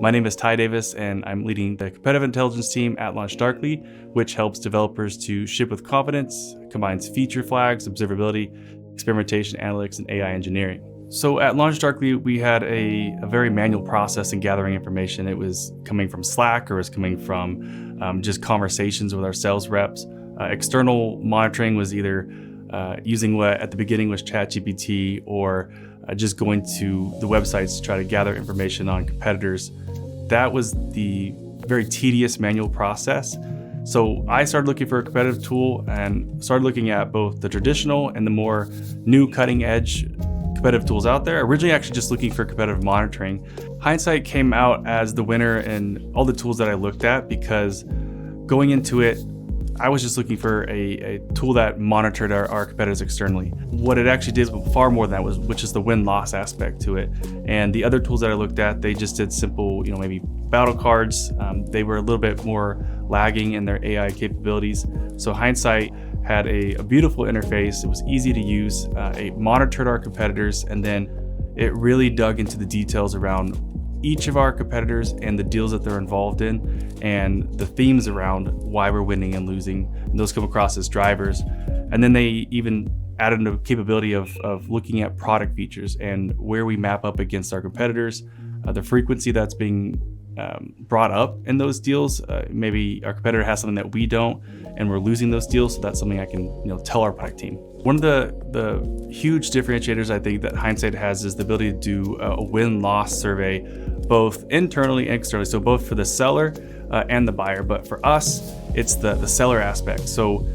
My name is Tye Davis, and I'm leading the competitive intelligence team at LaunchDarkly, which helps developers to ship with confidence, combines feature flags, observability, experimentation, analytics, and AI engineering. So at LaunchDarkly, we had a very manual process in gathering information. It was coming from Slack, or it was coming from just conversations with our sales reps. External monitoring was either using what at the beginning was ChatGPT, or just going to the websites to try to gather information on competitors. That was the very tedious manual process. So I started looking for a competitive tool and started looking at both the traditional and the more new cutting edge competitive tools out there. Originally actually just looking for competitive monitoring. Hindsight came out as the winner in all the tools that I looked at, because going into it, I was just looking for a tool that monitored our competitors externally. What it actually did was far more than that, which is the win-loss aspect to it. And the other tools that I looked at, they just did simple, maybe battle cards. They were a little bit more lagging in their AI capabilities. So Hindsight had a beautiful interface. It was easy to use. It monitored our competitors, and then it really dug into the details around each of our competitors and the deals that they're involved in, and the themes around why we're winning and losing. And those come across as drivers. And then they even added a capability of looking at product features and where we map up against our competitors, the frequency that's being brought up in those deals. Maybe our competitor has something that we don't, and we're losing those deals. So that's something I can tell our product team. One of the huge differentiators I think that Hindsight has is the ability to do a win-loss survey, both internally and externally. So both for the seller and the buyer. But for us, it's the seller aspect. So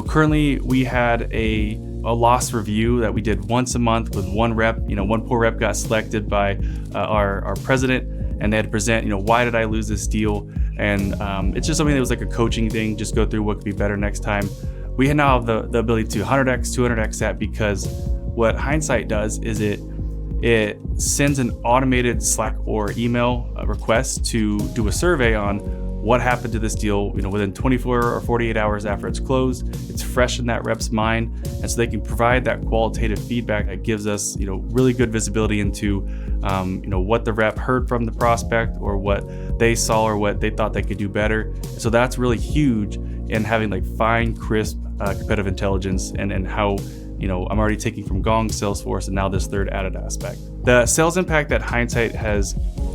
currently we had a loss review that we did once a month with one rep. One poor rep got selected by our president, and they had to present, why did I lose this deal? And it's just something that was like a coaching thing, just go through what could be better next time. We now have the ability to 100x, 200x that, because what Hindsight does is it sends an automated Slack or email request to do a survey on what happened to this deal, within 24 or 48 hours after it's closed. It's fresh in that rep's mind, and so they can provide that qualitative feedback that gives us, really good visibility into, what the rep heard from the prospect, or what they saw, or what they thought they could do better. So that's really huge in having like fine, crisp competitive intelligence, and how I'm already taking from Gong, Salesforce, and now this third added aspect. The sales impact that Hindsight has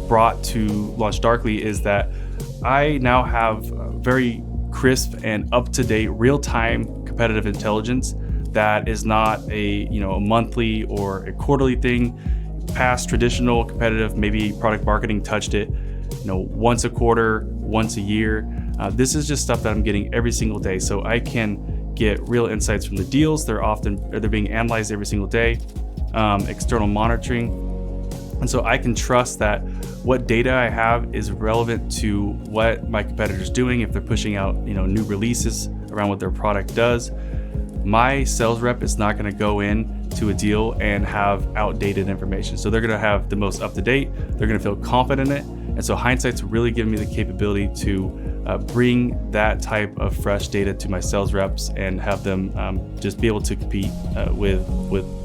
brought to LaunchDarkly is that I now have very crisp and up-to-date real-time competitive intelligence that is not a monthly or a quarterly thing. Past traditional competitive, maybe product marketing touched it once a quarter, once a year. This is just stuff that I'm getting every single day, so I can get real insights from the deals. They're being analyzed every single day. External monitoring, and so I can trust that what data I have is relevant to what my competitor's doing. If they're pushing out new releases around what their product does, my sales rep is not going to go in to a deal and have outdated information. So they're going to have the most up to date. They're going to feel confident in it. And so Hindsight's really giving me the capability to bring that type of fresh data to my sales reps and have them just be able to compete with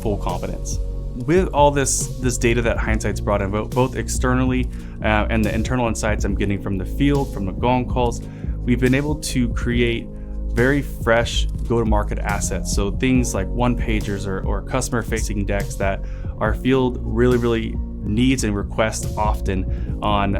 full confidence. With all this data that Hindsight's brought in, both externally and the internal insights I'm getting from the field, from the Gong calls, we've been able to create very fresh go-to-market assets. So things like one-pagers or customer-facing decks that our field really needs and requests often on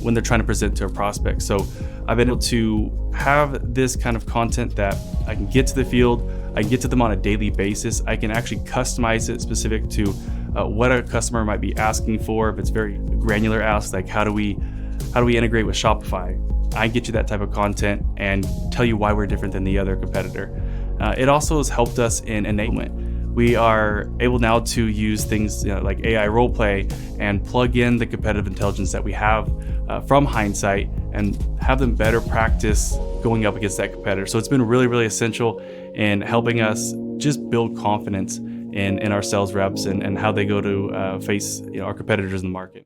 when they're trying to present to a prospect. So I've been able to have this kind of content that I can get to the field, I can get to them on a daily basis. I can actually customize it specific to what a customer might be asking for. If it's very granular asks, like how do we integrate with Shopify? I get you that type of content and tell you why we're different than the other competitor. It also has helped us in enablement. We are able now to use things like AI roleplay and plug in the competitive intelligence that we have from Hindsight and have them better practice going up against that competitor. So it's been really essential in helping us just build confidence in our sales reps and how they go to face our competitors in the market.